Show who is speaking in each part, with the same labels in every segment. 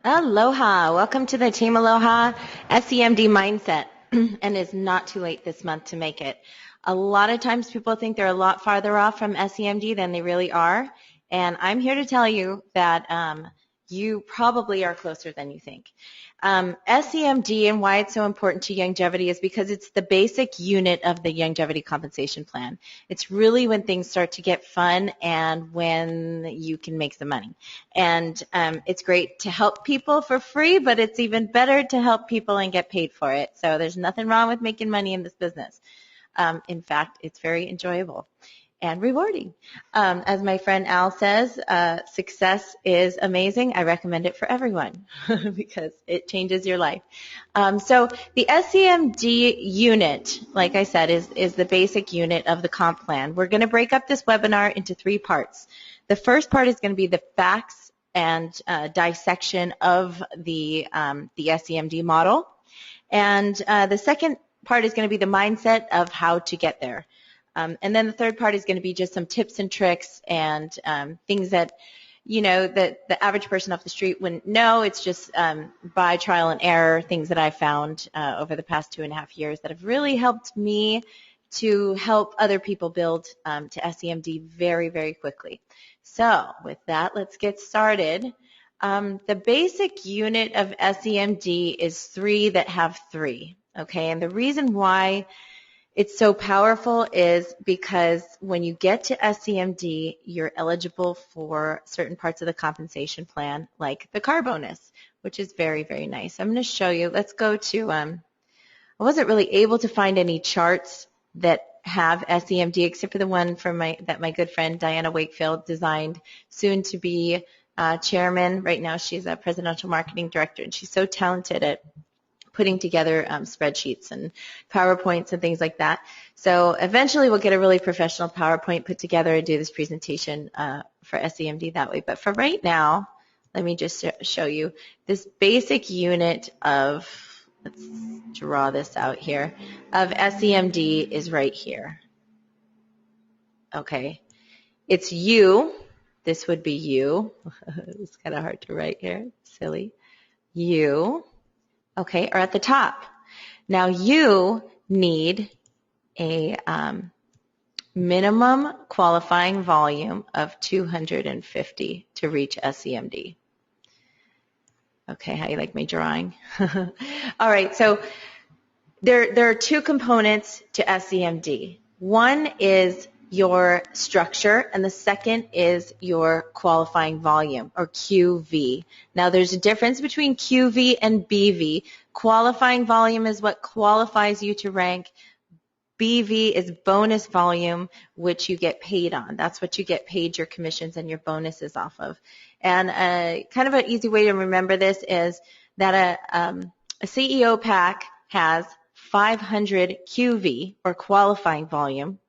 Speaker 1: Aloha. Welcome to the Team Aloha SEMD mindset. And it's not too late this month to make it. A lot of times people think they're a lot farther off from SEMD than they really are. And I'm here to tell you that you probably are closer than you think. SEMD and why it's so important to Youngevity is because it's the basic unit of the Youngevity compensation plan. It's really when things start to get fun and when you can make some money. And it's great to help people for free, but it's even better to help people and get paid for it. So there's nothing wrong with making money in this business. In fact, it's very enjoyable and rewarding. As my friend Al says, success is amazing. I recommend it for everyone because it changes your life. So the SEMD unit, like I said, is the basic unit of the comp plan. We're going to break up this webinar into 3 parts. The first part is going to be the facts and dissection of the SEMD model. And the second part is going to be the mindset of how to get there. And then the third part is going to be just some tips and tricks and things that, that the average person off the street wouldn't know. It's just by trial and error, things that I found over the past 2.5 years that have really helped me to help other people build to SEMD very, very quickly. So with that, let's get started. The basic unit of SEMD is 3 that have 3. Okay, and the reason why it's so powerful is because when you get to SEMD, you're eligible for certain parts of the compensation plan, like the car bonus, which is very, very nice. I'm going to show you. Let's go to, I wasn't really able to find any charts that have SEMD except for the one that my good friend Diana Wakefield designed, soon to be chairman. Right now she's a presidential marketing director, and she's so talented at putting together spreadsheets and PowerPoints and things like that. So eventually we'll get a really professional PowerPoint put together and do this presentation for SEMD that way. But for right now, let me just show you this basic unit of, let's draw this out here, of SEMD is right here. Okay, it's you. This would be you. It's kind of hard to write here, silly. You. Okay, or at the top. Now you need a minimum qualifying volume of 250 to reach SEMD. Okay, how you like my drawing? All right, so there are 2 components to SEMD. One is your structure, and the second is your qualifying volume, or QV. Now, there's a difference between QV and BV. Qualifying volume is what qualifies you to rank. BV is bonus volume, which you get paid on. That's what you get paid your commissions and your bonuses off of. And kind of an easy way to remember this is that a CEO pack has 500 QV, or qualifying volume,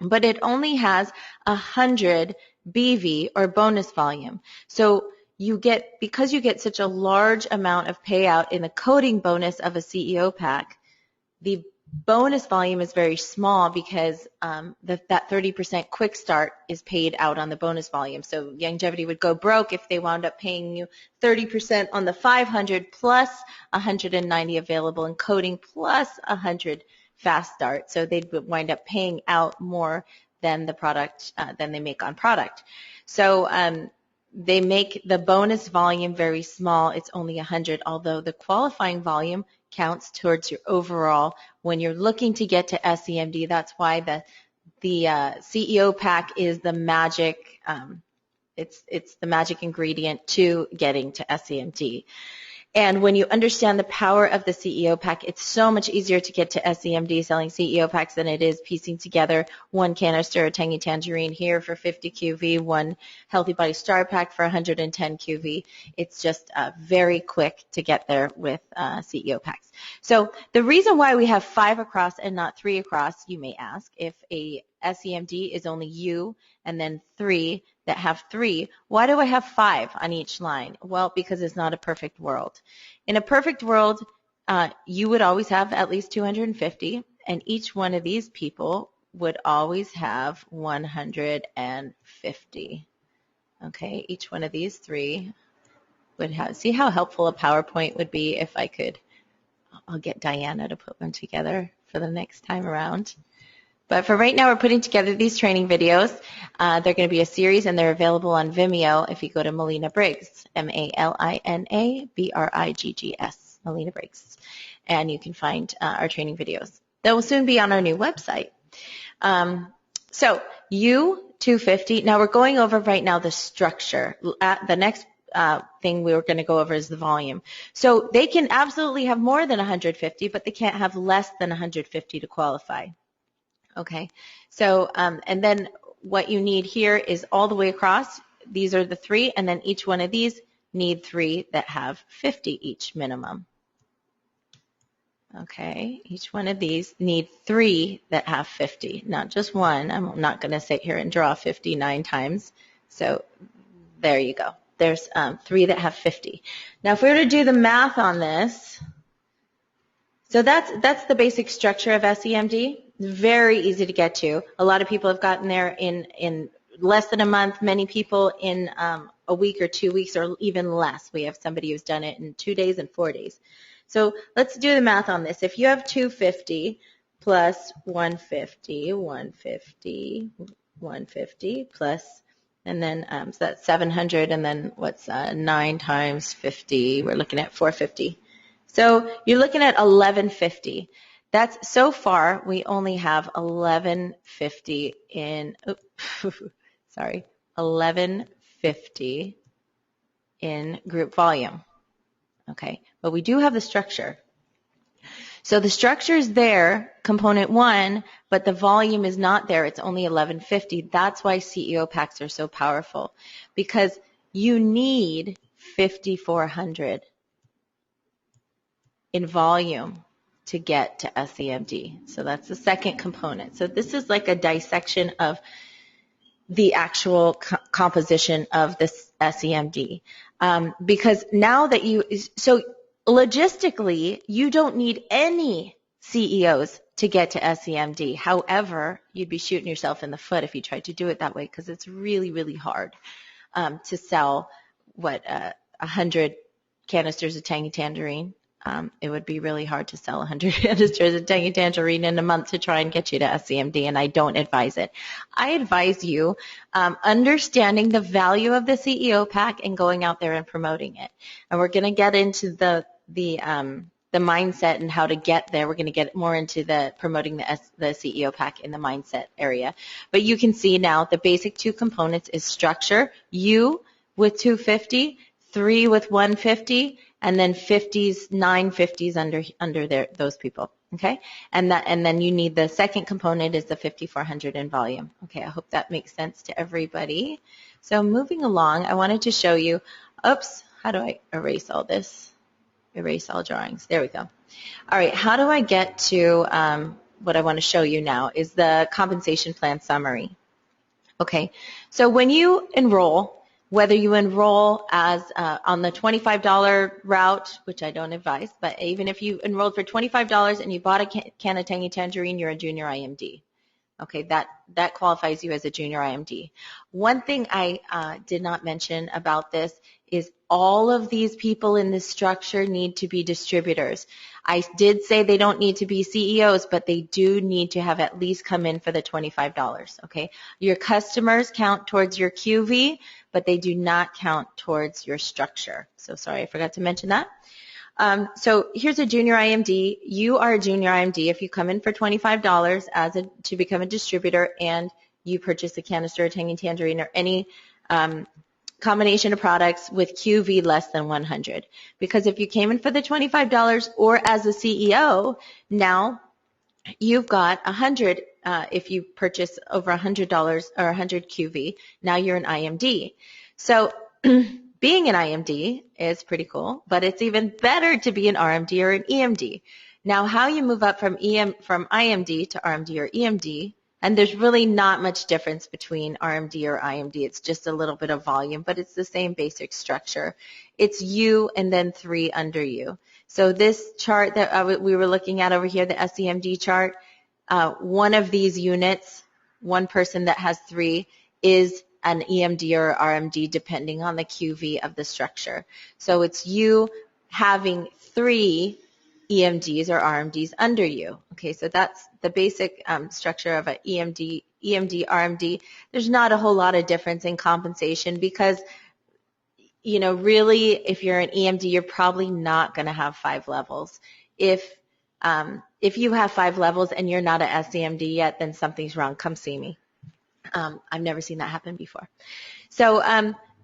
Speaker 1: but it only has 100 BV, or bonus volume. So because you get such a large amount of payout in the coding bonus of a CEO pack, the bonus volume is very small because that 30% quick start is paid out on the bonus volume. So Youngevity would go broke if they wound up paying you 30% on the 500 plus 190 available in coding plus 100 fast start. So they'd wind up paying out more than the product than they make on product. So they make the bonus volume very small. It's only 100, although the qualifying volume counts towards your overall. When you're looking to get to SEMD, that's why the CEO pack is the magic. It's the magic ingredient to getting to SEMD. And when you understand the power of the CEO pack, it's so much easier to get to SEMD selling CEO packs than it is piecing together one canister of Tangy Tangerine here for 50 QV, one Healthy Body Star Pack for 110 QV. It's just very quick to get there with CEO packs. So the reason why we have 5 across and not 3 across, you may ask, if a SEMD is only you and then 3 that have 3, why do I have 5 on each line? Well, because it's not a perfect world. In a perfect world, you would always have at least 250, and each one of these people would always have 150. Okay, each one of these 3 would have. See how helpful a PowerPoint would be if I could. I'll get Diana to put one together for the next time around. But for right now, we're putting together these training videos. They're going to be a series, and they're available on Vimeo if you go to Malina Briggs, MALINA-BRIGGS, Malina Briggs. And you can find our training videos. They will soon be on our new website. So U250, now we're going over right now the structure. The next thing we were going to go over is the volume. So they can absolutely have more than 150, but they can't have less than 150 to qualify. Okay, so and then what you need here is all the way across. These are the three, and then each one of these need three that have 50 each minimum. Okay, each one of these need three that have 50, not just one. I'm not going to sit here and draw 59 times. So there you go. There's three that have 50. Now, if we were to do the math on this, so that's the basic structure of SEMD. Very easy to get to. A lot of people have gotten there in less than a month. Many people in a week or 2 weeks or even less. We have somebody who's done it in 2 days and 4 days. So let's do the math on this. If you have 250 plus 150, 150, 150 plus, and then so that's 700, and then what's 9 times 50? We're looking at 450. So you're looking at 1150. That's so far we only have 1150 in, sorry, 1150 in group volume. Okay, but we do have the structure. So the structure is there, component one, but the volume is not there. It's only 1150. That's why CEO packs are so powerful, because you need 5,400 in volume to get to SEMD. So that's the second component. So this is like a dissection of the actual composition of this SEMD. Because now that so logistically, you don't need any CEOs to get to SEMD. However, you'd be shooting yourself in the foot if you tried to do it that way, because it's really, really hard to sell, 100 canisters of Tangy Tangerine. It would be really hard to sell 100 canisters of Tangy Tangerine in a month to try and get you to SEMD, and I don't advise it. I advise you understanding the value of the CEO pack and going out there and promoting it. And we're going to get into the mindset and how to get there. We're going to get more into the promoting the CEO pack in the mindset area. But you can see now the basic two components is structure, U with 250, 3 with 150, and then 50s, 950s under there, those people, okay? And then you need the second component is the 5,400 in volume. Okay, I hope that makes sense to everybody. So moving along, I wanted to show you, oops, how do I erase all this? Erase all drawings. There we go. All right, how do I get to what I want to show you now is the compensation plan summary. Okay, so when you enroll, whether you enroll as on the $25 route, which I don't advise, but even if you enrolled for $25 and you bought a can of Tangy Tangerine, you're a junior IMD. Okay, that qualifies you as a junior IMD. One thing I did not mention about this is all of these people in this structure need to be distributors. I did say they don't need to be CEOs, but they do need to have at least come in for the $25, okay? Your customers count towards your QV, but they do not count towards your structure. So sorry, I forgot to mention that. So here's a junior IMD. You are a junior IMD if you come in for $25 to become a distributor and you purchase a canister of Tangy Tangerine or any combination of products with QV less than 100. Because if you came in for the $25 or as a CEO, now you've got 100 if you purchase over $100 or 100 QV, now you're an IMD. So being an IMD is pretty cool, but it's even better to be an RMD or an EMD. Now, how you move up from IMD to RMD or EMD, and there's really not much difference between RMD or IMD. It's just a little bit of volume, but it's the same basic structure. It's you and then 3 under you. So this chart that we were looking at over here, the SEMD chart, one of these units, one person that has 3 is an EMD or RMD depending on the QV of the structure. So it's you having 3 EMDs or RMDs under you. Okay, so that's the basic structure of an EMD, RMD. There's not a whole lot of difference in compensation because, you know, really, if you're an EMD, you're probably not going to have 5 levels. If you have 5 levels and you're not an SEMD yet, then something's wrong. Come see me. I've never seen that happen before. So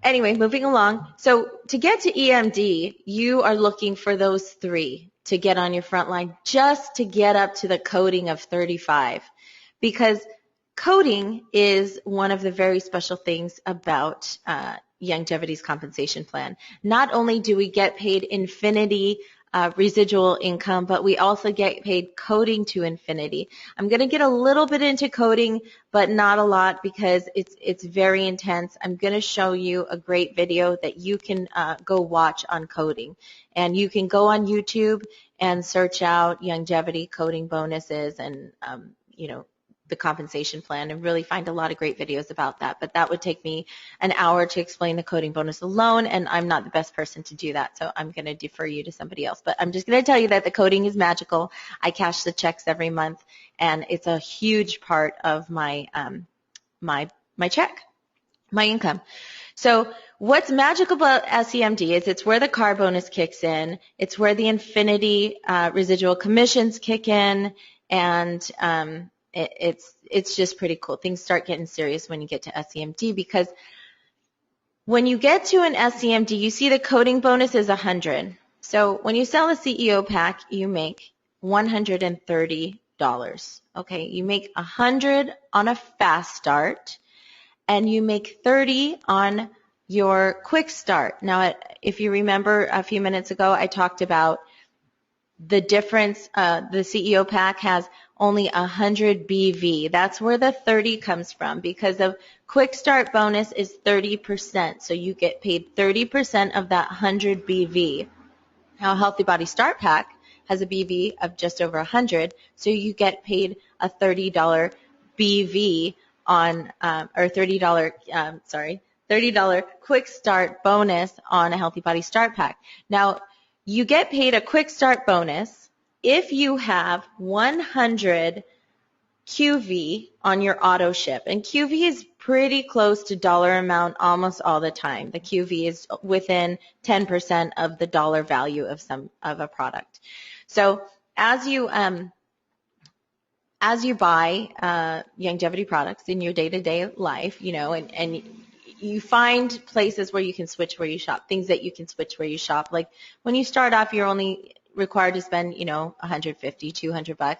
Speaker 1: anyway, moving along. So to get to EMD, you are looking for those 3 to get on your front line just to get up to the coding of 35. Because coding is one of the very special things about Youngevity's compensation plan. Not only do we get paid infinity residual income, but we also get paid coding to infinity. I'm going to get a little bit into coding, but not a lot because it's very intense. I'm going to show you a great video that you can go watch on coding. And you can go on YouTube and search out Youngevity coding bonuses and, you know, the compensation plan and really find a lot of great videos about that. But that would take me an hour to explain the coding bonus alone, and I'm not the best person to do that, so I'm going to defer you to somebody else. But I'm just going to tell you that the coding is magical. I cash the checks every month, and it's a huge part of my my check, my income. So what's magical about SEMD is it's where the car bonus kicks in, it's where the infinity residual commissions kick in, and it's just pretty cool. Things start getting serious when you get to SEMD because when you get to an SEMD, you see the coding bonus is 100. So when you sell a CEO pack, you make $130. Okay, you make 100 on a fast start, and you make 30 on your quick start. Now, if you remember a few minutes ago, I talked about the difference. The CEO pack has only 100 BV. That's where the 30 comes from because of quick start bonus is 30%. So you get paid 30% of that 100 BV. Now, Healthy Body Start Pack has a BV of just over 100, so you get paid a $30 BV on, or $30 quick start bonus on a Healthy Body Start Pack. Now, you get paid a quick start bonus if you have 100 QV on your auto ship. And QV is pretty close to dollar amount almost all the time. The QV is within 10% of the dollar value of a product. So as you buy Youngevity products in your day-to-day life, you know, and you find places where you can switch where you shop, things that you can switch where you shop. Like when you start off, you're only required to spend, you know, $150, $200,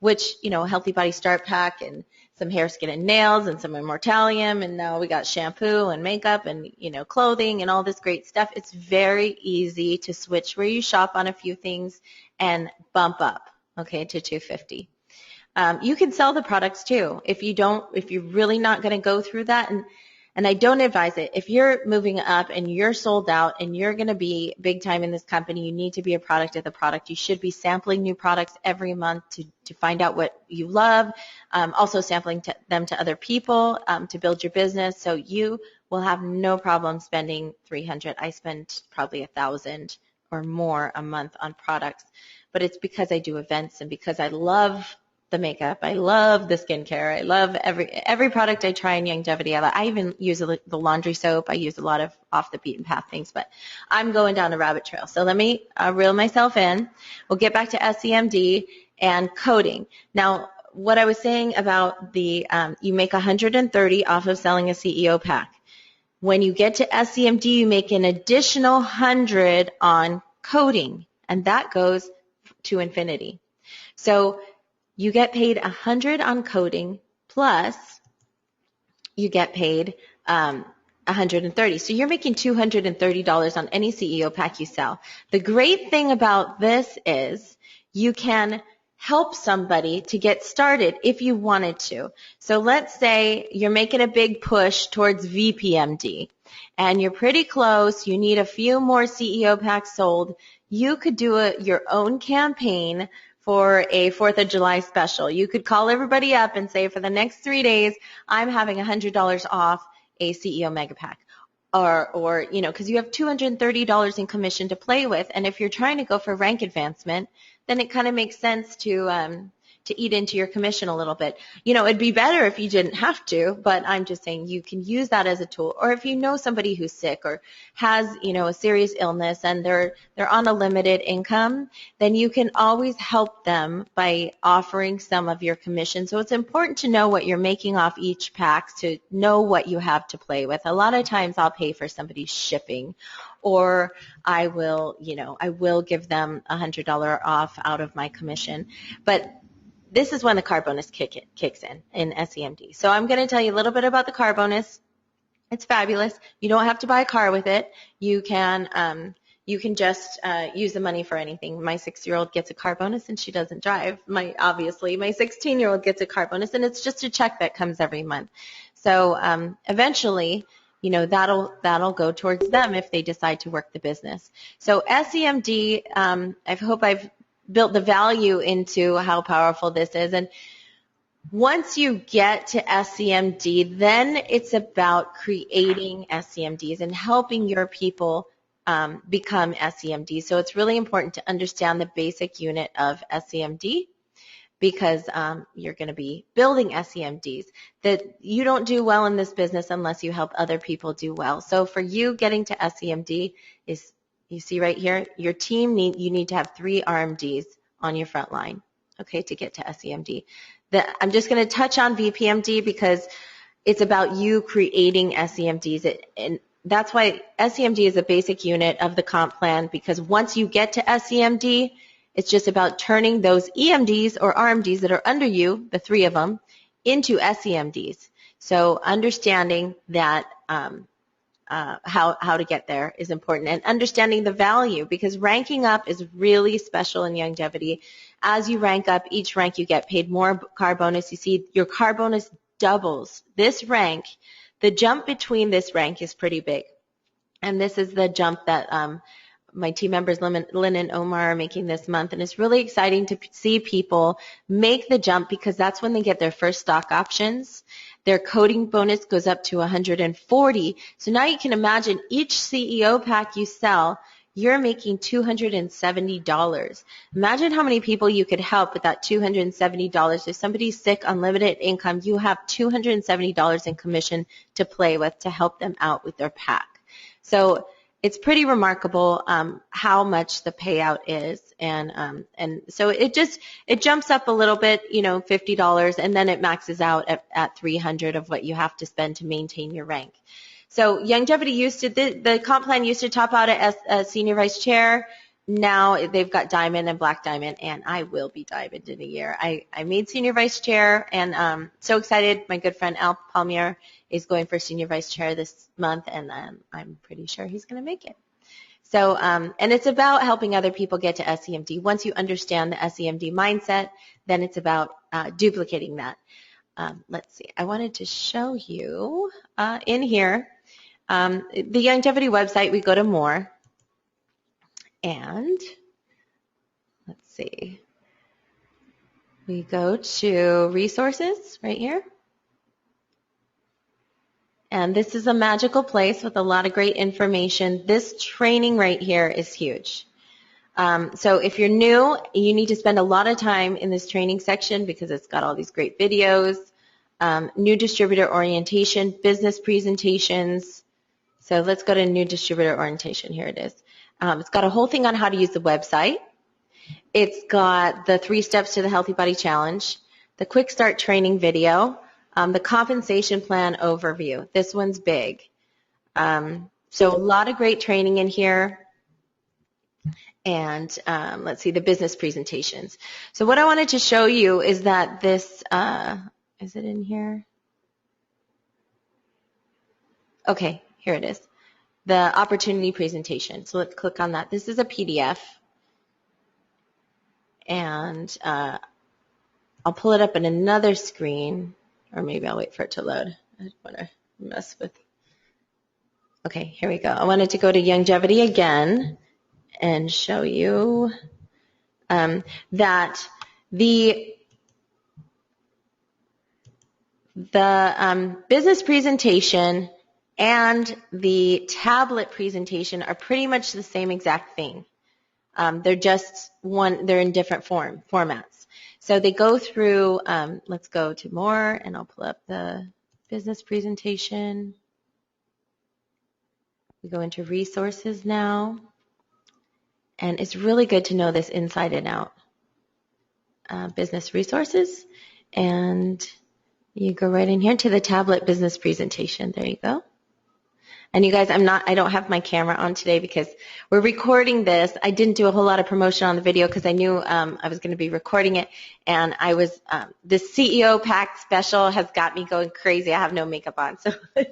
Speaker 1: which, you know, Healthy Body Start Pack and some hair, skin, and nails and some Immortalium, and now we got shampoo and makeup and, you know, clothing and all this great stuff. It's very easy to switch where you shop on a few things and bump up, okay, to $250. You can sell the products too. If you're really not going to go through that, and I don't advise it. If you're moving up and you're sold out and you're going to be big time in this company, you need to be a product of the product. You should be sampling new products every month to find out what you love, also sampling them to other people to build your business. So you will have no problem spending $300. I spend probably $1,000 or more a month on products, but it's because I do events and because I love the makeup. I love the skincare. I love every product I try in Youngevity. I even use the laundry soap. I use a lot of off the beaten path things, but I'm going down the rabbit trail. So let me reel myself in. We'll get back to SEMD and coding. Now, what I was saying about the you make 130 off of selling a CEO pack. When you get to SEMD, you make an additional 100 on coding, and that goes to infinity. So you get paid 100 on coding, plus you get paid 130. So you're making $230 on any CEO pack you sell. The great thing about this is you can help somebody to get started if you wanted to. So let's say you're making a big push towards VPMD, and you're pretty close. You need a few more CEO packs sold. You could do your own campaign for a 4th of July special. You could call everybody up and say, for the next 3 days, I'm having $100 off a CEO mega pack. Or because you have $230 in commission to play with, and if you're trying to go for rank advancement, then it kind of makes sense to eat into your commission a little bit. It'd be better if you didn't have to, but I'm just saying you can use that as a tool. Or if you know somebody who's sick or has, a serious illness and they're on a limited income, then you can always help them by offering some of your commission. So it's important to know what you're making off each pack to know what you have to play with. A lot of times I'll pay for somebody's shipping, or I will give them $100 off out of my commission. But this is when the car bonus kicks in SEMD. So I'm going to tell you a little bit about the car bonus. It's fabulous. You don't have to buy a car with it. You can just use the money for anything. My 6-year-old gets a car bonus and she doesn't drive. My 16-year-old gets a car bonus, and it's just a check that comes every month. So eventually, that'll go towards them if they decide to work the business. So SEMD, I hope I've built the value into how powerful this is. And once you get to SEMD, then it's about creating SEMDs and helping your people become SEMD. So it's really important to understand the basic unit of SEMD, because you're going to be building SEMDs. That you don't do well in this business unless you help other people do well. So for you, getting to SEMD is, you see right here, your team you need to have 3 RMDs on your front line, okay, to get to SEMD. I'm just going to touch on VPMD because it's about you creating SEMDs. And that's why SEMD is a basic unit of the comp plan, because once you get to SEMD, it's just about turning those EMDs or RMDs that are under you, the 3 of them, into SEMDs. So understanding that how to get there is important, and understanding the value, because ranking up is really special in Youngevity. As you rank up, each rank you get paid more car bonus. You see your car bonus doubles. This rank, the jump between this rank is pretty big. And this is the jump that my team members, Lynn and Omar, are making this month. And it's really exciting to see people make the jump, because that's when they get their first stock options. Their coding bonus goes up to 140. So now you can imagine each CEO pack you sell, you're making $270. Imagine how many people you could help with that $270. If somebody's sick on limited income, you have $270 in commission to play with to help them out with their pack. So it's pretty remarkable how much the payout is, and so it jumps up a little bit, $50, and then it maxes out at $300 of what you have to spend to maintain your rank. So Youngevity the comp plan used to top out at a senior vice chair. Now they've got diamond and black diamond, and I will be diamond in a year. I made senior vice chair, and so excited. My good friend Al Palmier is going for senior vice chair this month, and I'm pretty sure he's going to make it. So, and it's about helping other people get to SEMD. Once you understand the SEMD mindset, then it's about duplicating that. Let's see. I wanted to show you in here the Youngevity website. We go to more, and let's see. We go to resources right here. And this is a magical place with a lot of great information. This training right here is huge. So if you're new, you need to spend a lot of time in this training section, because it's got all these great videos, new distributor orientation, business presentations. So let's go to new distributor orientation. Here it is. It's got a whole thing on how to use the website. It's got the 3 steps to the Healthy Body Challenge, the quick start training video, the compensation plan overview. This one's big. So a lot of great training in here. And let's see, the business presentations. So what I wanted to show you is that this, is it in here? Okay, here it is. The opportunity presentation. So let's click on that. This is a PDF. And I'll pull it up in another screen. Or maybe I'll wait for it to load. I don't want to mess with. Okay, here we go. I wanted to go to Youngevity again and show you that the business presentation and the tablet presentation are pretty much the same exact thing. They're in different formats. So they go through, let's go to more, and I'll pull up the business presentation. We go into resources now, and it's really good to know this inside and out. Business resources, and you go right in here to the tablet business presentation. There you go. And you guys, I don't have my camera on today because we're recording this. I didn't do a whole lot of promotion on the video because I knew I was going to be recording it. And this CEO pack special has got me going crazy. I have no makeup on, so I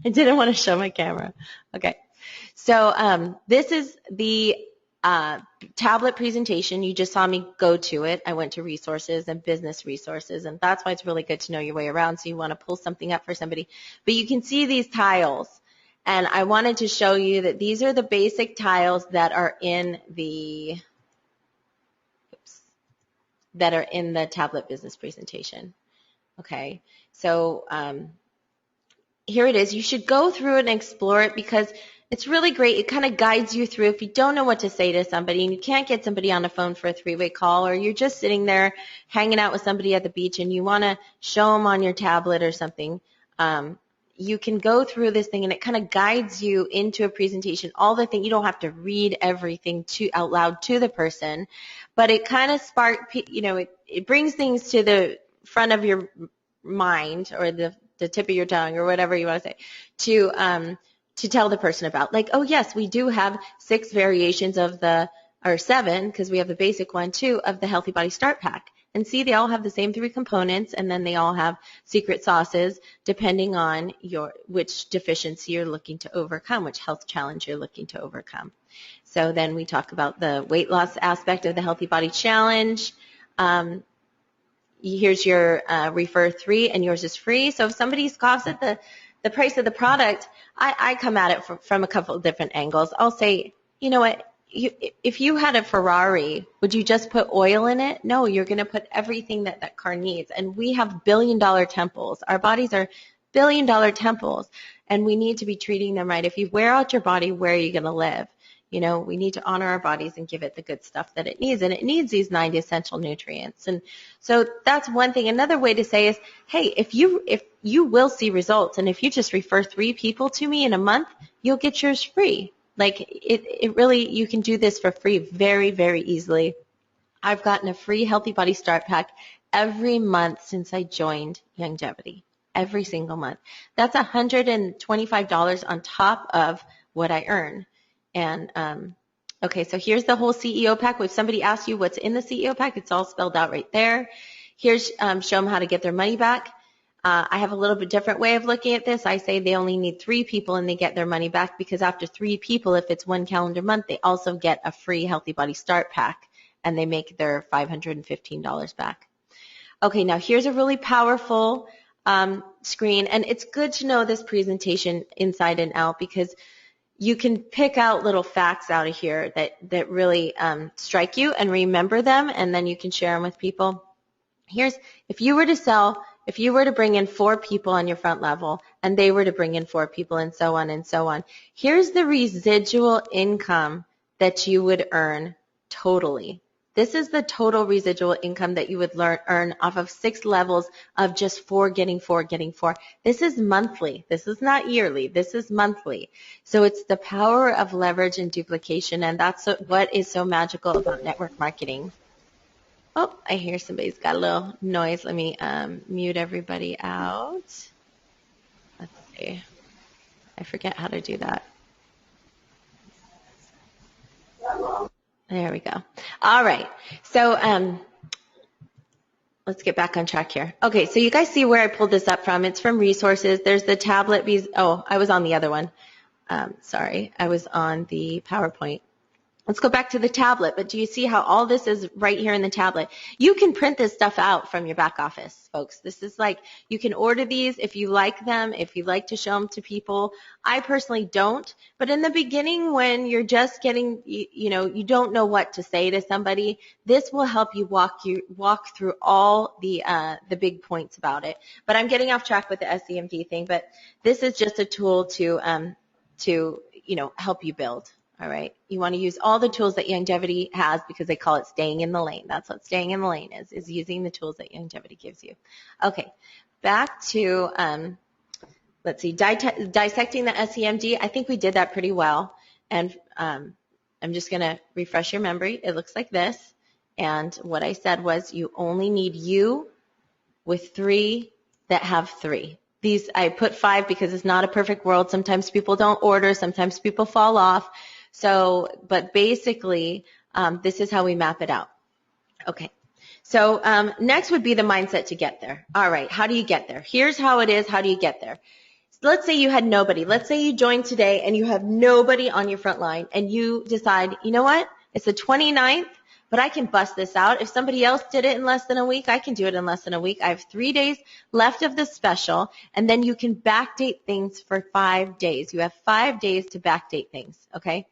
Speaker 1: didn't want to show my camera. Okay. So this is the tablet presentation. You just saw me go to it. I went to resources and business resources, and that's why it's really good to know your way around. So you want to pull something up for somebody. But you can see these tiles. And I wanted to show you that these are the basic tiles that are in the tablet business presentation. Okay, so here it is. You should go through it and explore it because it's really great. It kind of guides you through if you don't know what to say to somebody and you can't get somebody on the phone for a three-way call, or you're just sitting there hanging out with somebody at the beach and you want to show them on your tablet or something. You can go through this thing and it kind of guides you into a presentation. All the things, you don't have to read everything out loud to the person, but it kind of it brings things to the front of your mind, or the tip of your tongue, or whatever you want to say, to tell the person about. Like, oh yes, we do have 6 variations or 7, because we have the basic one too, of the Healthy Body Start Pack. And see, they all have the same 3 components, and then they all have secret sauces depending on which deficiency you're looking to overcome, which health challenge you're looking to overcome. So then we talk about the weight loss aspect of the Healthy Body Challenge. Here's your refer 3, and yours is free. So if somebody scoffs at the price of the product, I come at it from a couple of different angles. I'll say, you know what? If you had a Ferrari, would you just put oil in it? No, you're going to put everything that car needs. And we have billion-dollar temples. Our bodies are billion-dollar temples, and we need to be treating them right. If you wear out your body, where are you going to live? We need to honor our bodies and give it the good stuff that it needs, and it needs these 9 essential nutrients. And so that's one thing. Another way to say is, hey, if you will see results, and if you just refer 3 people to me in a month, you'll get yours free. Like it really, you can do this for free very, very easily. I've gotten a free Healthy Body Start Pack every month since I joined Youngevity. Every single month. That's $125 on top of what I earn. And okay, so here's the whole CEO pack. If somebody asks you what's in the CEO pack, it's all spelled out right there. Here's show them how to get their money back. I have a little bit different way of looking at this. I say they only need 3 people and they get their money back, because after 3 people, if it's 1 calendar month, they also get a free Healthy Body Start Pack, and they make their $515 back. Okay, now here's a really powerful screen, and it's good to know this presentation inside and out, because you can pick out little facts out of here that really strike you and remember them, and then you can share them with people. If you were to bring in 4 people on your front level, and they were to bring in 4 people, and so on and so on, here's the residual income that you would earn totally. This is the total residual income that you would earn off of 6 levels of just 4 getting 4 getting 4. This is monthly. This is not yearly. This is monthly. So it's the power of leverage and duplication, and that's what is so magical about network marketing. Oh, I hear somebody's got a little noise. Let me mute everybody out. Let's see. I forget how to do that. There we go. All right. So let's get back on track here. Okay, so you guys see where I pulled this up from. It's from resources. There's the tablet. Oh, I was on the other one. Sorry, I was on the PowerPoint. Let's go back to the tablet, but do you see how all this is right here in the tablet? You can print this stuff out from your back office, folks. This is like, you can order these if you like them, if you like to show them to people. I personally don't, but in the beginning when you're just getting, you don't know what to say to somebody, this will help you walk through all the big points about it. But I'm getting off track with the SEMD thing, but this is just a tool to help you build. All right. You want to use all the tools that Youngevity has because they call it staying in the lane. That's what staying in the lane is using the tools that Youngevity gives you. Okay. Back to, let's see, dissecting the SEMD. I think we did that pretty well. And I'm just going to refresh your memory. It looks like this. And what I said was you only need you with 3 that have 3. These, I put 5 because it's not a perfect world. Sometimes people don't order. Sometimes people fall off. So, but basically, this is how we map it out. Okay. So, next would be the mindset to get there. All right. How do you get there? Here's how it is. How do you get there? Let's say you had nobody. Let's say you joined today and you have nobody on your front line and you decide, you know what? It's the 29th, but I can bust this out. If somebody else did it in less than a week, I can do it in less than a week. I have 3 days left of the special, and then you can backdate things for 5 days. You have 5 days to backdate things, okay?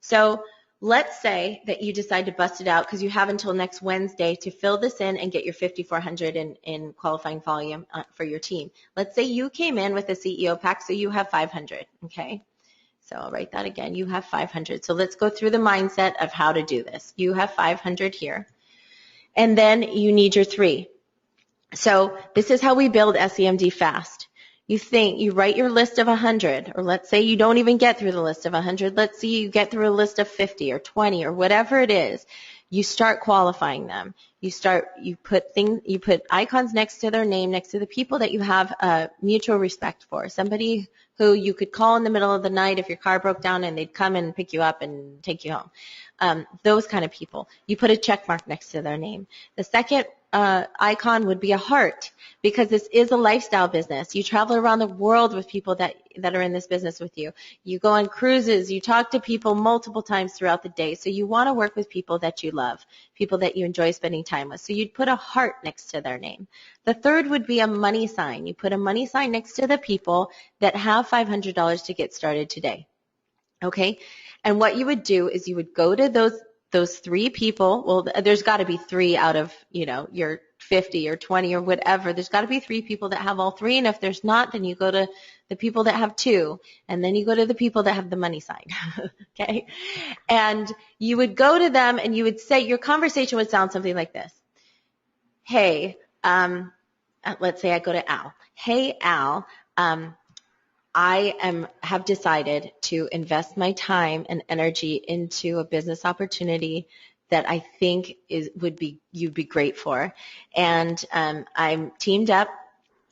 Speaker 1: So let's say that you decide to bust it out because you have until next Wednesday to fill this in and get your 5,400 in qualifying volume for your team. Let's say you came in with a CEO pack, so you have 500, okay? So I'll write that again. You have 500. So let's go through the mindset of how to do this. You have 500 here. And then you need your 3. So this is how we build SEMD fast. You write your list of 100, or let's say you don't even get through the list of 100. Let's say you get through a list of 50 or 20 or whatever it is. You start qualifying them. You put icons next to their name, next to the people that you have mutual respect for. Somebody who you could call in the middle of the night if your car broke down and they'd come and pick you up and take you home. Those kind of people. You put a check mark next to their name. The second icon would be a heart, because this is a lifestyle business. You travel around the world with people that are in this business with you. You go on cruises. You talk to people multiple times throughout the day. So you want to work with people that you love, people that you enjoy spending time with. So you'd put a heart next to their name. The third would be a money sign. You put a money sign next to the people that have $500 to get started today. Okay? And what you would do is you would go to those 3 people. Well, there's got to be 3 out of, your 50 or 20 or whatever. There's got to be 3 people that have all 3. And if there's not, then you go to the people that have 2. And then you go to the people that have the money sign. Okay? And you would go to them and you would say, your conversation would sound something like this. Hey, let's say I go to Al. Hey, Al, I have decided to invest my time and energy into a business opportunity that I think you'd be great for. And I'm teamed up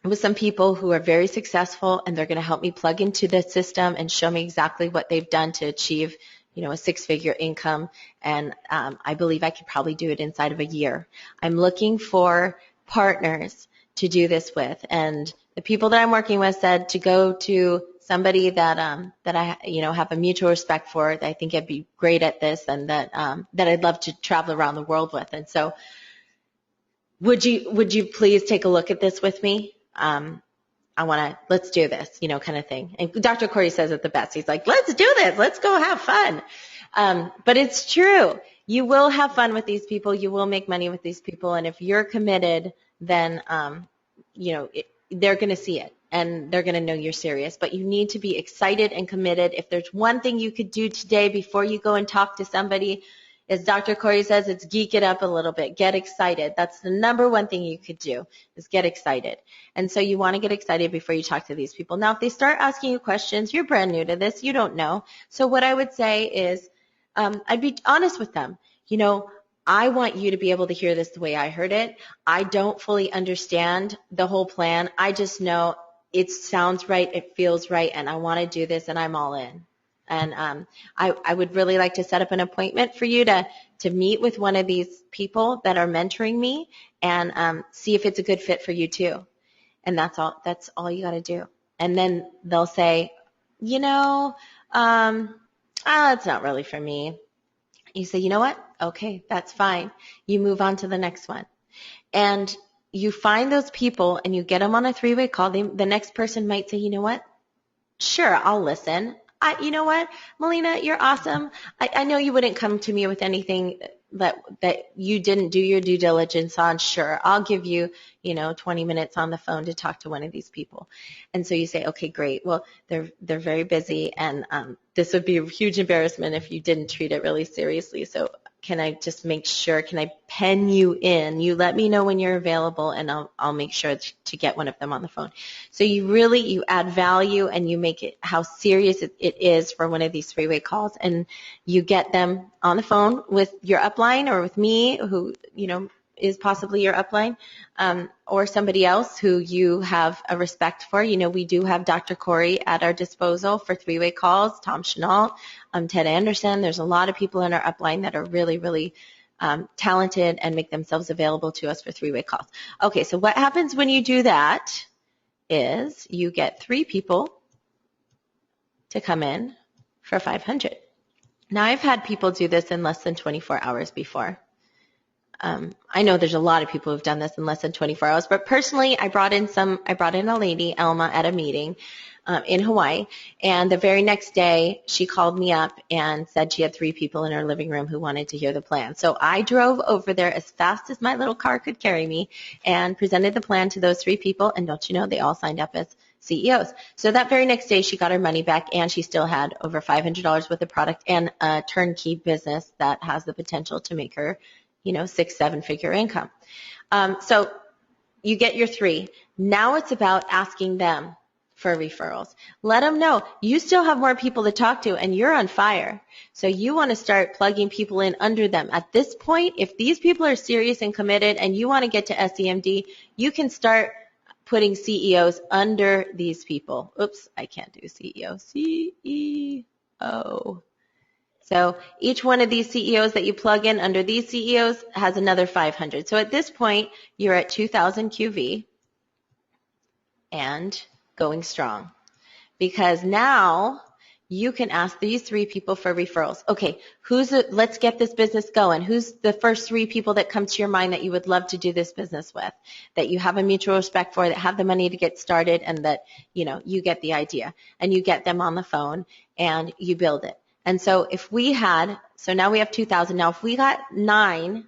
Speaker 1: with some people who are very successful, and they're going to help me plug into the system and show me exactly what they've done to achieve, a 6-figure income. And I believe I could probably do it inside of a year. I'm looking for partners to do this with, and the people that I'm working with said to go to somebody that I have a mutual respect for. That I think I'd be great at this, and that I'd love to travel around the world with. And so, would you please take a look at this with me? Let's do this, kind of thing. And Dr. Corey says it the best. He's like, let's do this. Let's go have fun. But it's true. You will have fun with these people. You will make money with these people. And if you're committed, then, they're going to see it and they're going to know you're serious. But you need to be excited and committed. If there's one thing you could do today before you go and talk to somebody, as Dr. Corey says, it's geek it up a little bit. Get excited. That's the number one thing you could do, is get excited. And so you want to get excited before you talk to these people. Now, if they start asking you questions, you're brand new to this. You don't know. So what I would say is I'd be honest with them. I want you to be able to hear this the way I heard it. I don't fully understand the whole plan. I just know it sounds right, it feels right, and I want to do this, and I'm all in. And I would really like to set up an appointment for you to meet with one of these people that are mentoring me and see if it's a good fit for you too. And that's all you got to do. And then they'll say, it's not really for me. You say, you know what? Okay, that's fine. You move on to the next one. And you find those people and you get them on a three-way call. The next person might say, you know what? Sure, I'll listen. You know what, Malina, you're awesome. I know you wouldn't come to me with anything that you didn't do your due diligence on. Sure, I'll give you, 20 minutes on the phone to talk to one of these people. And so you say, okay, great. Well, they're very busy, and this would be a huge embarrassment if you didn't treat it really seriously. So can I just make sure, can I pen you in? You let me know when you're available, and I'll make sure to get one of them on the phone. So you add value, and you make it how serious it is for one of these three-way calls, and you get them on the phone with your upline or with me, who, is possibly your upline, or somebody else who you have a respect for. We do have Dr. Corey at our disposal for three-way calls, Tom Chenault, Ted Anderson. There's a lot of people in our upline that are really, really talented and make themselves available to us for three-way calls. Okay, so what happens when you do that is you get 3 people to come in for $500. Now, I've had people do this in less than 24 hours before. I know there's a lot of people who've done this in less than 24 hours, but personally, I brought in a lady, Elma, at a meeting in Hawaii, and the very next day, she called me up and said she had 3 people in her living room who wanted to hear the plan. So I drove over there as fast as my little car could carry me and presented the plan to those 3 people, and don't you know, they all signed up as CEOs. So that very next day, she got her money back, and she still had over $500 worth of product and a turnkey business that has the potential to make her 6-7 figure income. So you get your 3. Now it's about asking them for referrals. Let them know you still have more people to talk to, and you're on fire. So you want to start plugging people in under them. At this point, if these people are serious and committed and you want to get to SEMD, you can start putting CEOs under these people. Oops, I can't do CEO. CEO. So each one of these CEOs that you plug in under these CEOs has another 500. So at this point, you're at 2,000 QV and going strong, because now you can ask these 3 people for referrals. Okay, let's get this business going. Who's the first 3 people that come to your mind that you would love to do this business with, that you have a mutual respect for, that have the money to get started, and that, you get the idea, and you get them on the phone and you build it. And so so now we have 2,000. Now if we got 9,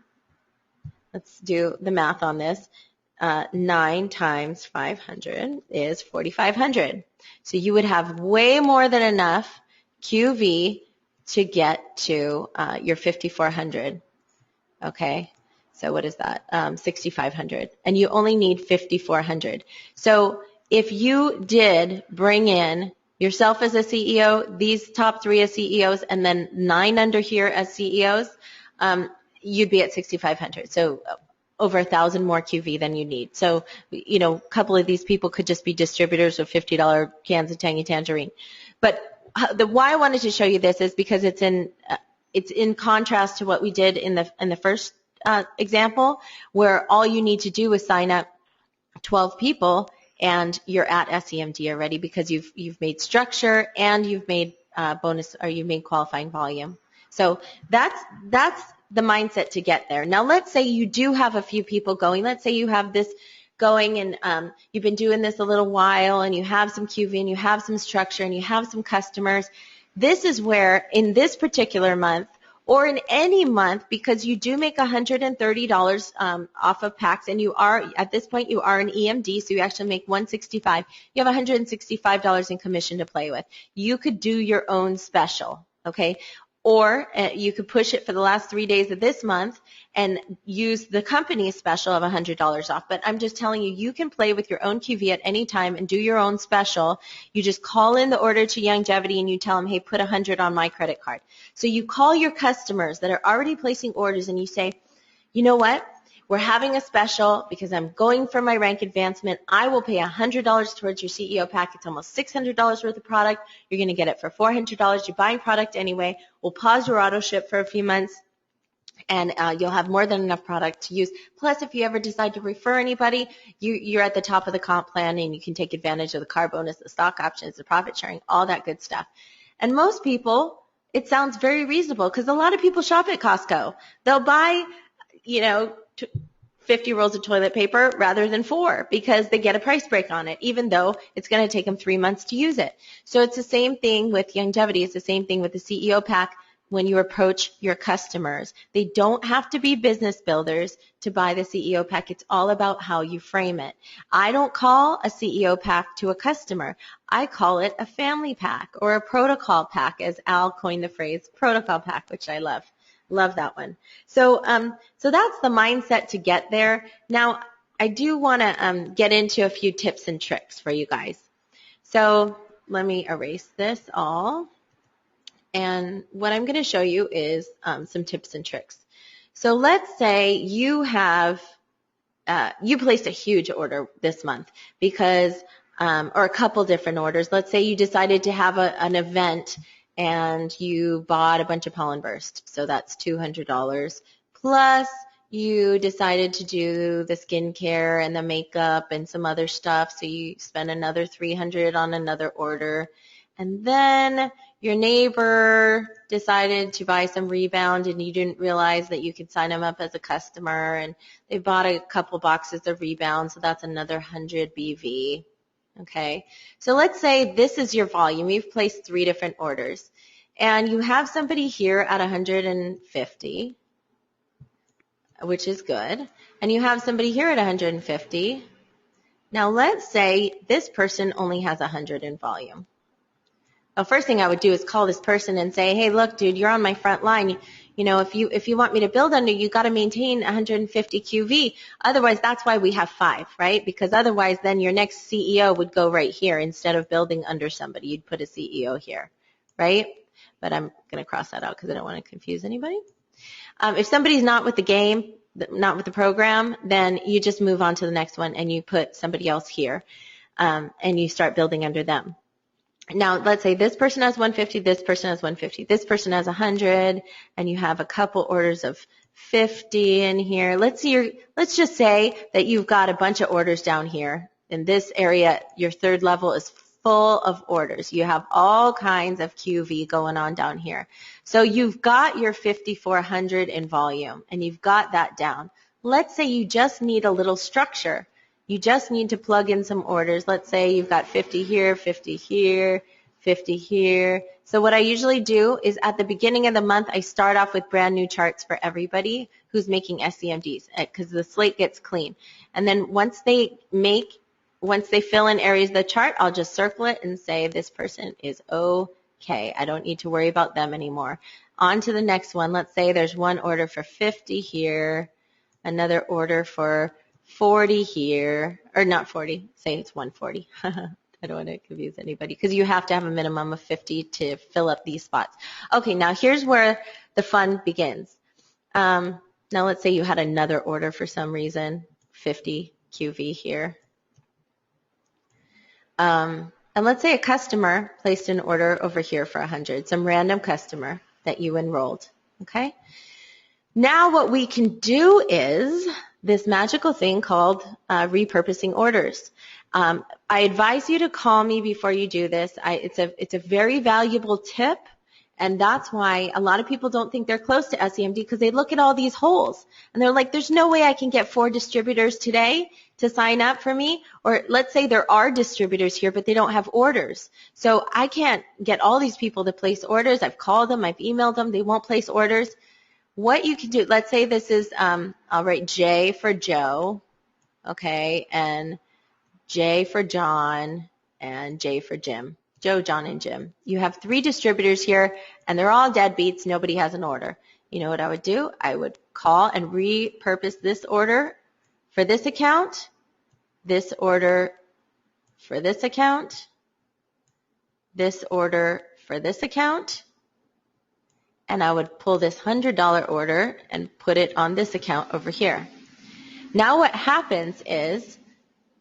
Speaker 1: let's do the math on this. 9 times 500 is 4,500. So you would have way more than enough QV to get to your 5,400. Okay, so what is that? 6,500. And you only need 5,400. So if you did bring in yourself as a CEO, these top 3 as CEOs, and then 9 under here as CEOs, you'd be at 6,500. So over 1,000 more QV than you need. So, a couple of these people could just be distributors of $50 cans of Tangy Tangerine. But why I wanted to show you this is because it's in contrast to what we did in the first example, where all you need to do is sign up 12 people and you're at SEMD already, because you've made structure and you've made you've made qualifying volume. So that's the mindset to get there. Now let's say you do have a few people going. Let's say you have this going and you've been doing this a little while and you have some QV and you have some structure and you have some customers. This is where in this particular month, or in any month, because you do make $130 off of packs, and you are, at this point, you are an EMD, so you actually make $165. You have $165 in commission to play with. You could do your own special, okay? Or you could push it for the last 3 days of this month and use the company's special of $100 off. But I'm just telling you, you can play with your own QV at any time and do your own special. You just call in the order to Youngevity and you tell them, hey, put 100 on my credit card. So you call your customers that are already placing orders and you say, you know what? We're having a special because I'm going for my rank advancement. I will pay $100 towards your CEO pack. It's almost $600 worth of product. You're going to get it for $400. You're buying product anyway. We'll pause your auto ship for a few months, and you'll have more than enough product to use. Plus, if you ever decide to refer anybody, you're at the top of the comp plan, and you can take advantage of the car bonus, the stock options, the profit sharing, all that good stuff. And most people, it sounds very reasonable because a lot of people shop at Costco. They'll buy, 50 rolls of toilet paper rather than 4 because they get a price break on it, even though it's going to take them 3 months to use it. So it's the same thing with Youngevity. It's the same thing with the CEO pack when you approach your customers. They don't have to be business builders to buy the CEO pack. It's all about how you frame it. I don't call a CEO pack to a customer. I call it a family pack or a protocol pack, as Al coined the phrase protocol pack, which I love. Love that one. So that's the mindset to get there. Now, I do want to get into a few tips and tricks for you guys. So let me erase this all. And what I'm going to show you is some tips and tricks. So let's say you have, you placed a huge order this month because, or a couple different orders. Let's say you decided to have an event and you bought a bunch of pollen burst. So that's $200. Plus you decided to do the skincare and the makeup and some other stuff. So you spend another $300 on another order. And then your neighbor decided to buy some Rebound and you didn't realize that you could sign them up as a customer, and they bought a couple boxes of Rebound. So that's another 100 BV. Okay, so let's say this is your volume. You've placed 3 different orders, and you have somebody here at 150, which is good, and you have somebody here at 150. Now let's say this person only has 100 in volume. The first thing I would do is call this person and say, hey, look, dude, you're on my front line. If you want me to build under you, got to maintain 150 QV. Otherwise, that's why we have 5, right? Because otherwise, then your next CEO would go right here instead of building under somebody. You'd put a CEO here, right? But I'm going to cross that out because I don't want to confuse anybody. If somebody's not with the game, not with the program, then you just move on to the next one and you put somebody else here, and you start building under them. Now, let's say this person has 150, this person has 150, this person has 100, and you have a couple orders of 50 in here. Let's just say that you've got a bunch of orders down here. In this area, your third level is full of orders. You have all kinds of QV going on down here. So you've got your 5,400 in volume, and you've got that down. Let's say you just need a little structure. You just need to plug in some orders. Let's say you've got 50 here, 50 here, 50 here. So what I usually do is at the beginning of the month, I start off with brand new charts for everybody who's making SEMDs because the slate gets clean. And then once they fill in areas of the chart, I'll just circle it and say this person is okay. I don't need to worry about them anymore. On to the next one. Let's say there's one order for 50 here, another order for 40 here, or not 40, say it's 140. I don't want to confuse anybody because you have to have a minimum of 50 to fill up these spots. Okay, now here's where the fun begins. Now let's say you had another order for some reason, 50 QV here. And let's say a customer placed an order over here for 100, some random customer that you enrolled, okay? Now what we can do is this magical thing called repurposing orders. I advise you to call me before you do this. It's a very valuable tip, and that's why a lot of people don't think they're close to SEMD because they look at all these holes, and they're like, there's no way I can get 4 distributors today to sign up for me. Or let's say there are distributors here, but they don't have orders. So I can't get all these people to place orders. I've called them, I've emailed them, they won't place orders. What you can do, let's say this is, I'll write J for Joe, okay, and J for John, and J for Jim. Joe, John, and Jim. You have 3 distributors here, and they're all deadbeats. Nobody has an order. You know what I would do? I would call and repurpose this order for this account, this order for this account, this order for this account, and I would pull this $100 order and put it on this account over here. Now what happens is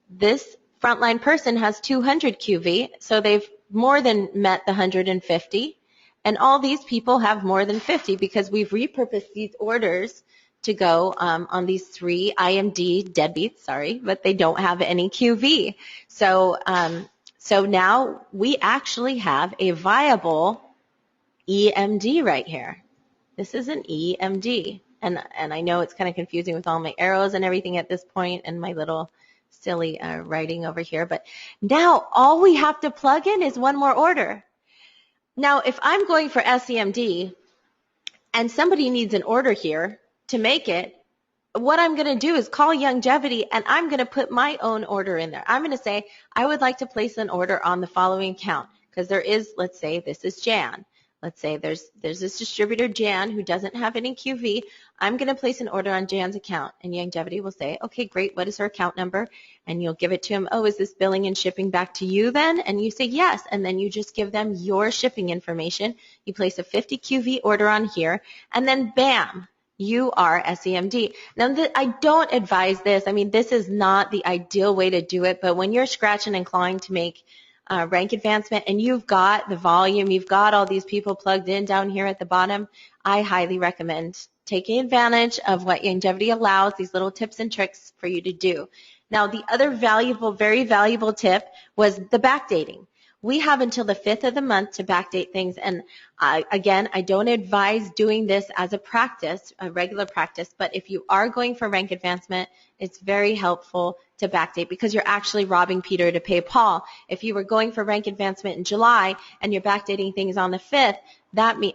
Speaker 1: this frontline person has 200 QV, so they've more than met the 150, and all these people have more than 50 because we've repurposed these orders to go on these 3 IMD deadbeats, but they don't have any QV. So now we actually have a viable EMD right here. This is an EMD. And I know it's kind of confusing with all my arrows and everything at this point and my little silly writing over here. But now all we have to plug in is one more order. Now, if I'm going for SEMD and somebody needs an order here to make it, what I'm going to do is call Youngevity and I'm going to put my own order in there. I'm going to say, I would like to place an order on the following account because there is, let's say this is Jan. Let's say there's this distributor, Jan, who doesn't have any QV. I'm going to place an order on Jan's account. And Youngevity will say, okay, great. What is her account number? And you'll give it to him. Oh, is this billing and shipping back to you then? And you say yes. And then you just give them your shipping information. You place a 50 QV order on here. And then bam, you are SEMD. Now, I don't advise this. I mean, this is not the ideal way to do it. But when you're scratching and clawing to make rank advancement and you've got the volume, you've got all these people plugged in down here at the bottom, I highly recommend taking advantage of what Youngevity allows, these little tips and tricks for you to do. Now, the other valuable, very valuable tip was the backdating. We have until the 5th of the month to backdate things, and again, I don't advise doing this as a practice, a regular practice, but if you are going for rank advancement, it's very helpful to backdate because you're actually robbing Peter to pay Paul. If you were going for rank advancement in July and you're backdating things on the 5th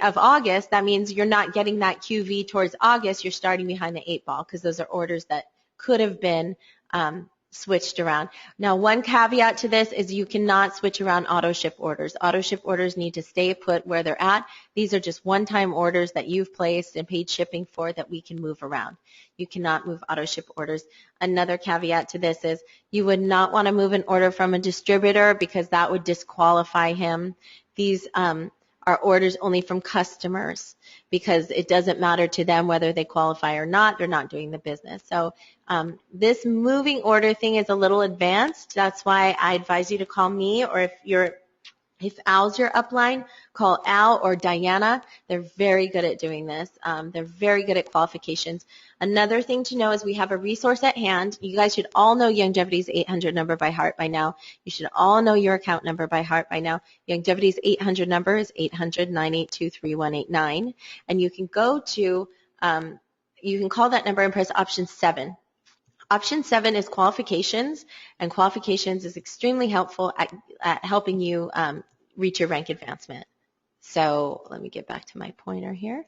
Speaker 1: of August, that means you're not getting that QV towards August. You're starting behind the 8 ball because those are orders that could have been switched around. Now, one caveat to this is you cannot switch around auto ship orders. Auto ship orders need to stay put where they're at. These are just one-time orders that you've placed and paid shipping for that we can move around. You cannot move auto ship orders. Another caveat to this is you would not want to move an order from a distributor because that would disqualify him. These are orders only from customers because it doesn't matter to them whether they qualify or not. They're not doing the business. So this moving order thing is a little advanced. That's why I advise you to call me, or if Al's your upline, call Al or Diana. They're very good at doing this. They're very good at qualifications. Another thing to know is we have a resource at hand. You guys should all know Youngevity's 800 number by heart by now. You should all know your account number by heart by now. Youngevity's 800 number is 800-982-3189. And you can go to, you can call that number and press option 7. Option 7 is qualifications, and qualifications is extremely helpful at helping you reach your rank advancement. So let me get back to my pointer here.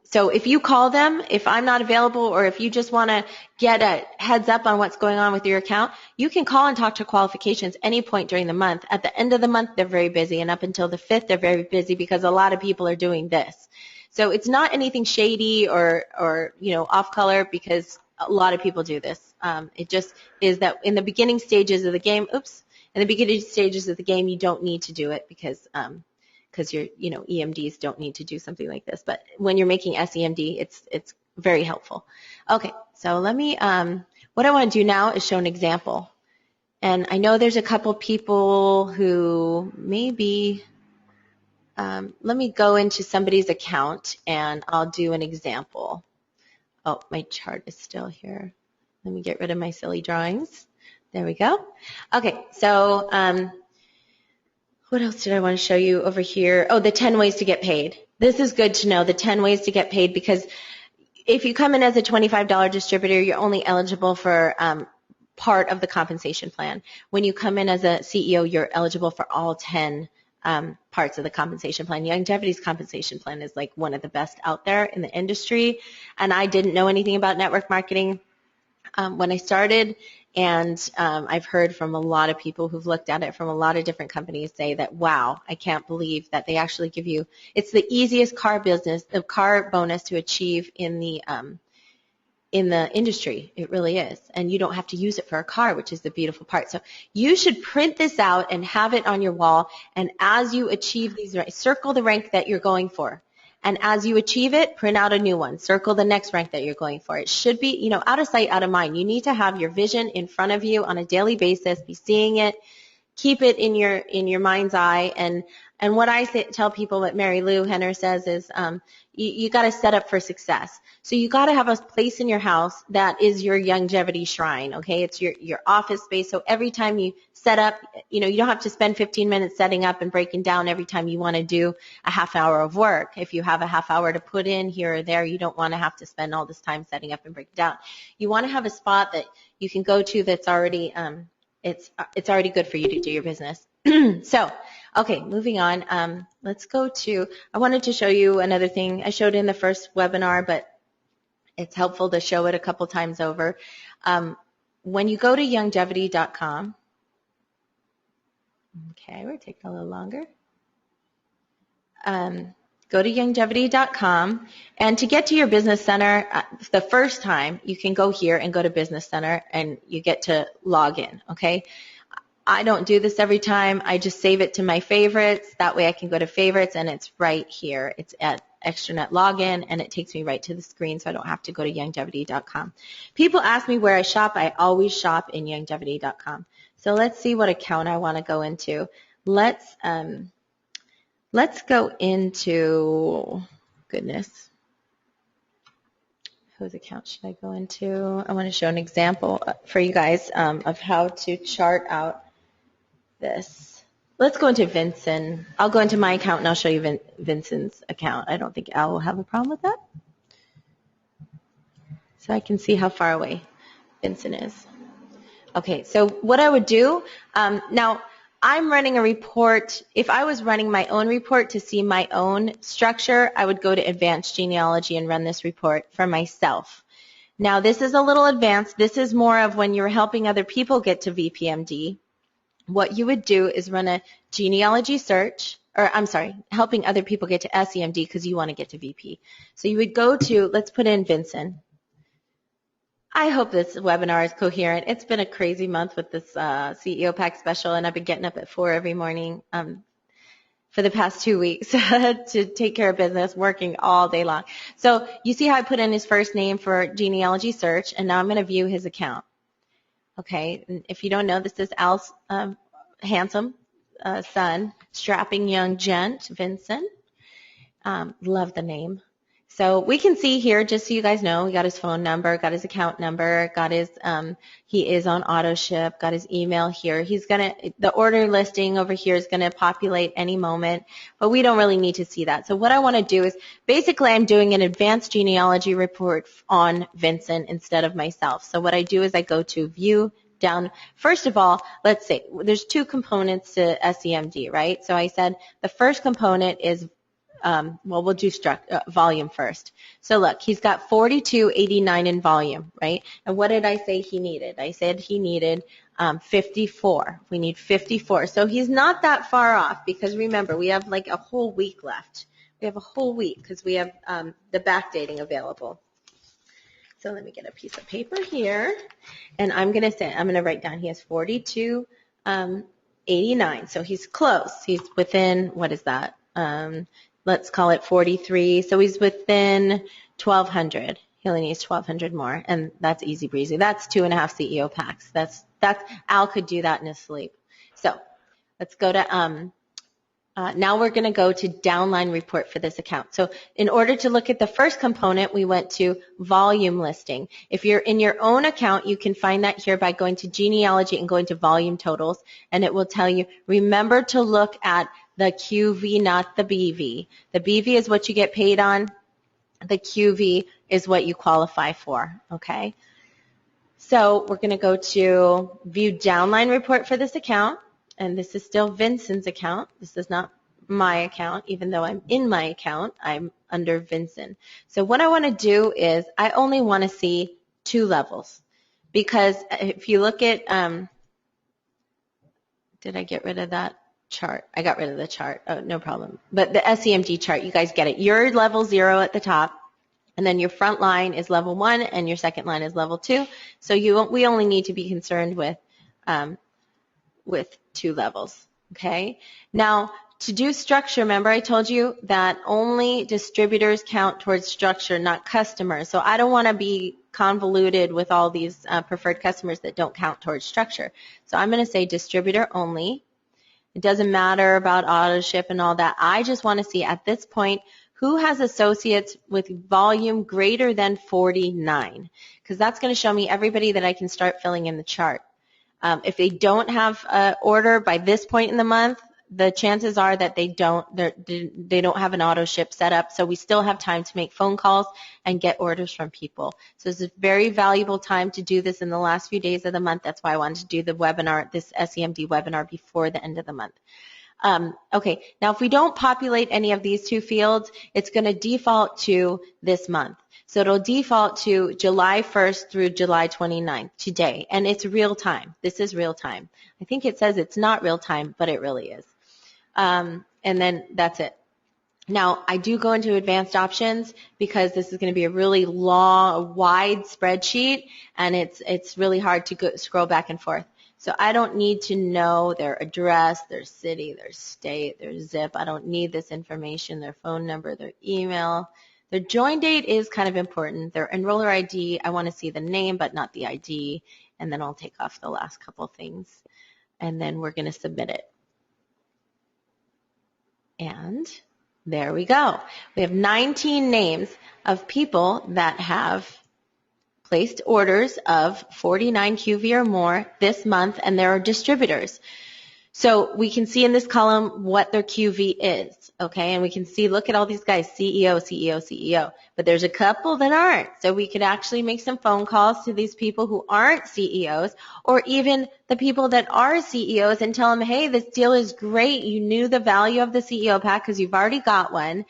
Speaker 1: So if you call them, if I'm not available, or if you just want to get a heads up on what's going on with your account, you can call and talk to qualifications any point during the month. At the end of the month, they're very busy, and up until the 5th, they're very busy because a lot of people are doing this. So it's not anything shady or off color because a lot of people do this. It just is that in the beginning stages of the game, in the beginning stages of the game, you don't need to do it because your EMDs don't need to do something like this. But when you're making SEMD, it's very helpful. Okay, so let me. What I want to do now is show an example, and I know there's a couple people who maybe. Let me go into somebody's account and I'll do an example. Oh, my chart is still here. Let me get rid of my silly drawings. There we go. Okay, so what else did I want to show you over here? Oh, the 10 ways to get paid. This is good to know, the 10 ways to get paid, because if you come in as a $25 distributor, you're only eligible for part of the compensation plan. When you come in as a CEO, you're eligible for all 10 parts of the compensation plan. Youngevity's compensation plan is like one of the best out there in the industry, and I didn't know anything about network marketing when I started, and I've heard from a lot of people who've looked at it from a lot of different companies say that, wow, I can't believe that they actually give you, it's the easiest car bonus to achieve in the industry. It really is. And you don't have to use it for a car, which is the beautiful part. So you should print this out and have it on your wall. And as you achieve these, circle the rank that you're going for. And as you achieve it, print out a new one. Circle the next rank that you're going for. It should be, out of sight, out of mind. You need to have your vision in front of you on a daily basis, be seeing it, keep it in your mind's eye, and And what I tell people, what Mary Lou Henner says is, you got to set up for success. So you got to have a place in your house that is your Youngevity shrine, okay? It's your office space. So every time you set up, you don't have to spend 15 minutes setting up and breaking down every time you want to do a half hour of work. If you have a half hour to put in here or there, you don't want to have to spend all this time setting up and breaking down. You want to have a spot that you can go to that's already, it's already good for you to do your business. So, okay, moving on. Let's go to, I wanted to show you another thing. I showed in the first webinar, but it's helpful to show it a couple times over. When you go to youngevity.com, okay, we're taking a little longer. Go to youngevity.com, and to get to your business center, the first time, you can go here and go to Business Center, and you get to log in, okay? I don't do this every time. I just save it to my favorites. That way I can go to favorites, and it's right here. It's at extranet login, and it takes me right to the screen, so I don't have to go to youngevity.com. People ask me where I shop. I always shop in youngevity.com. So let's see what account I want to go into. Let's go into, goodness, whose account should I go into? I want to show an example for you guys of how to chart out this. Let's go into Vincent. I'll go into my account and I'll show you Vincent's account. I don't think Al will have a problem with that. So I can see how far away Vincent is. Okay, so what I would do, now I'm running a report. If I was running my own report to see my own structure, I would go to Advanced Genealogy and run this report for myself. Now this is a little advanced. This is more of when you're helping other people get to VPMD. What you would do is run a genealogy search, or I'm sorry, helping other people get to SEMD because you want to get to VP. So you would go to, let's put in Vincent. I hope this webinar is coherent. It's been a crazy month with this CEO Pack special, and I've been getting up at 4 every morning for the past 2 weeks to take care of business, working all day long. So you see how I put in his first name for genealogy search, and now I'm going to view his account. Okay, and if you don't know, this is Al's handsome son, strapping young gent, Vincent. Love the name. So we can see here, just so you guys know, we got his phone number, got his account number, got his, he is on auto ship, got his email here. He's the order listing over here is gonna populate any moment, but we don't really need to see that. So what I wanna do is, basically I'm doing an advanced genealogy report on Vincent instead of myself. So what I do is I go to view down. First of all, let's say, there's two components to SEMD, right? So I said the first component is well, we'll do volume first. So look, he's got 4289 in volume, right? And what did I say he needed? I said he needed 54. We need 54. So he's not that far off because remember, we have like a whole week left. We have a whole week because we have the backdating available. So let me get a piece of paper here, and I'm going to write down he has 4289. So he's close. He's within, what is that? Let's call it 43. So he's within 1,200. He only needs 1,200 more, and that's easy breezy. That's 2.5 CEO packs. That's Al could do that in his sleep. So let's go to now we're going to go to downline report for this account. So in order to look at the first component, we went to volume listing. If you're in your own account, you can find that here by going to genealogy and going to volume totals, and it will tell you, remember to look at the QV, not the BV. The BV is what you get paid on. The QV is what you qualify for, okay? So we're going to go to view downline report for this account, and this is still Vincent's account. This is not my account. Even though I'm in my account, I'm under Vincent. So what I want to do is I only want to see 2 levels, because if you look at, did I get rid of that chart? I got rid of the chart. Oh, no problem. But the SEMD chart, you guys get it. You're level 0 at the top, and then your front line is level 1, and your second line is level 2. So we only need to be concerned with 2 levels. Okay. Now, to do structure, remember I told you that only distributors count towards structure, not customers. So I don't want to be convoluted with all these preferred customers that don't count towards structure. So I'm going to say distributor only. It doesn't matter about auto ship and all that. I just want to see at this point who has associates with volume greater than 49, because that's going to show me everybody that I can start filling in the chart. If they don't have an order by this point in the month, the chances are that they don't have an auto ship set up, so we still have time to make phone calls and get orders from people. So it's a very valuable time to do this in the last few days of the month. That's why I wanted to do the webinar, this SEMD webinar, before the end of the month. Okay, now if we don't populate any of these two fields, it's going to default to this month. So it'll default to July 1st through July 29th, today, and it's real time. This is real time. I think it says it's not real time, but it really is. And then that's it. Now, I do go into advanced options because this is going to be a really long, wide spreadsheet, and it's really hard to scroll back and forth. So I don't need to know their address, their city, their state, their zip. I don't need this information, their phone number, their email. Their join date is kind of important. Their enroller ID, I want to see the name but not the ID, and then I'll take off the last couple things, and then we're going to submit it. And there we go. We have 19 names of people that have placed orders of 49 QV or more this month, and there are distributors. So we can see in this column what their QV is, okay? And we can see, look at all these guys, CEO, CEO, CEO. But there's a couple that aren't. So we could actually make some phone calls to these people who aren't CEOs, or even the people that are CEOs, and tell them, hey, this deal is great. You knew the value of the CEO pack because you've already got one.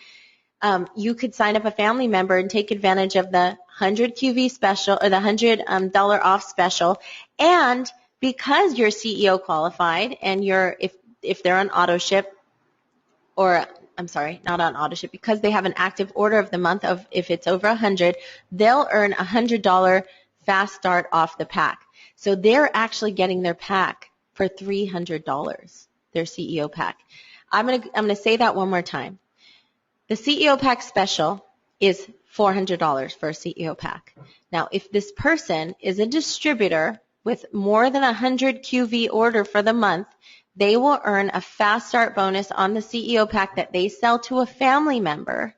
Speaker 1: You could sign up a family member and take advantage of the 100 QV special, or the $100 off special. And because you're CEO qualified and if they're on auto ship, or I'm sorry, not on auto ship, because they have an active order of the month of, if it's over 100, they'll earn $100 fast start off the pack. So they're actually getting their pack for $300, their CEO pack. I'm gonna say that one more time. The CEO pack special is $400 for a CEO pack. Now, if this person is a distributor with more than 100 QV order for the month, they will earn a fast start bonus on the CEO pack that they sell to a family member,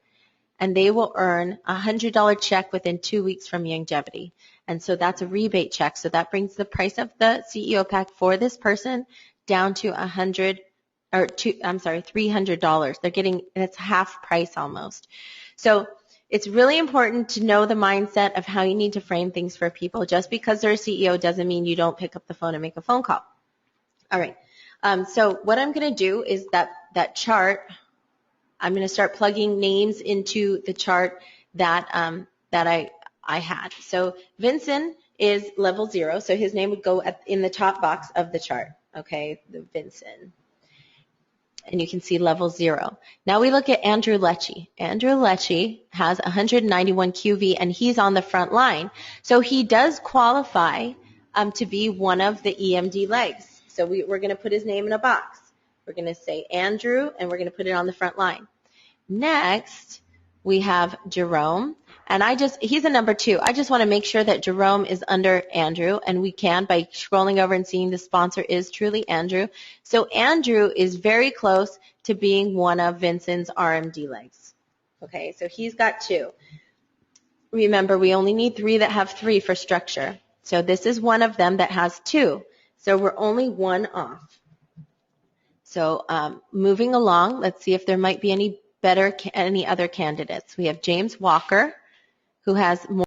Speaker 1: and they will earn a $100 check within 2 weeks from Youngevity. And so that's a rebate check. So that brings the price of the CEO pack for this person down to $300. They're getting, it's half price almost. So it's really important to know the mindset of how you need to frame things for people. Just because they're a CEO doesn't mean you don't pick up the phone and make a phone call. All right. So what I'm going to do is that chart, I'm going to start plugging names into the chart that I had. So Vincent is level 0, so his name would go in the top box of the chart. Okay, the Vincent. And you can see level 0. Now we look at Andrew Lecce. Andrew Lecce has 191 QV, and he's on the front line. So he does qualify to be one of the EMD legs. So we're going to put his name in a box. We're going to say Andrew, and we're going to put it on the front line. Next, we have Jerome. And he's a number 2. I just want to make sure that Jerome is under Andrew, and we can by scrolling over and seeing the sponsor is truly Andrew. So Andrew is very close to being one of Vincent's RMD legs. Okay, so he's got 2. Remember, we only need 3 that have 3 for structure. So this is one of them that has 2. So we're only 1 off. So moving along, let's see if there might be any other candidates. We have James Walker, who has more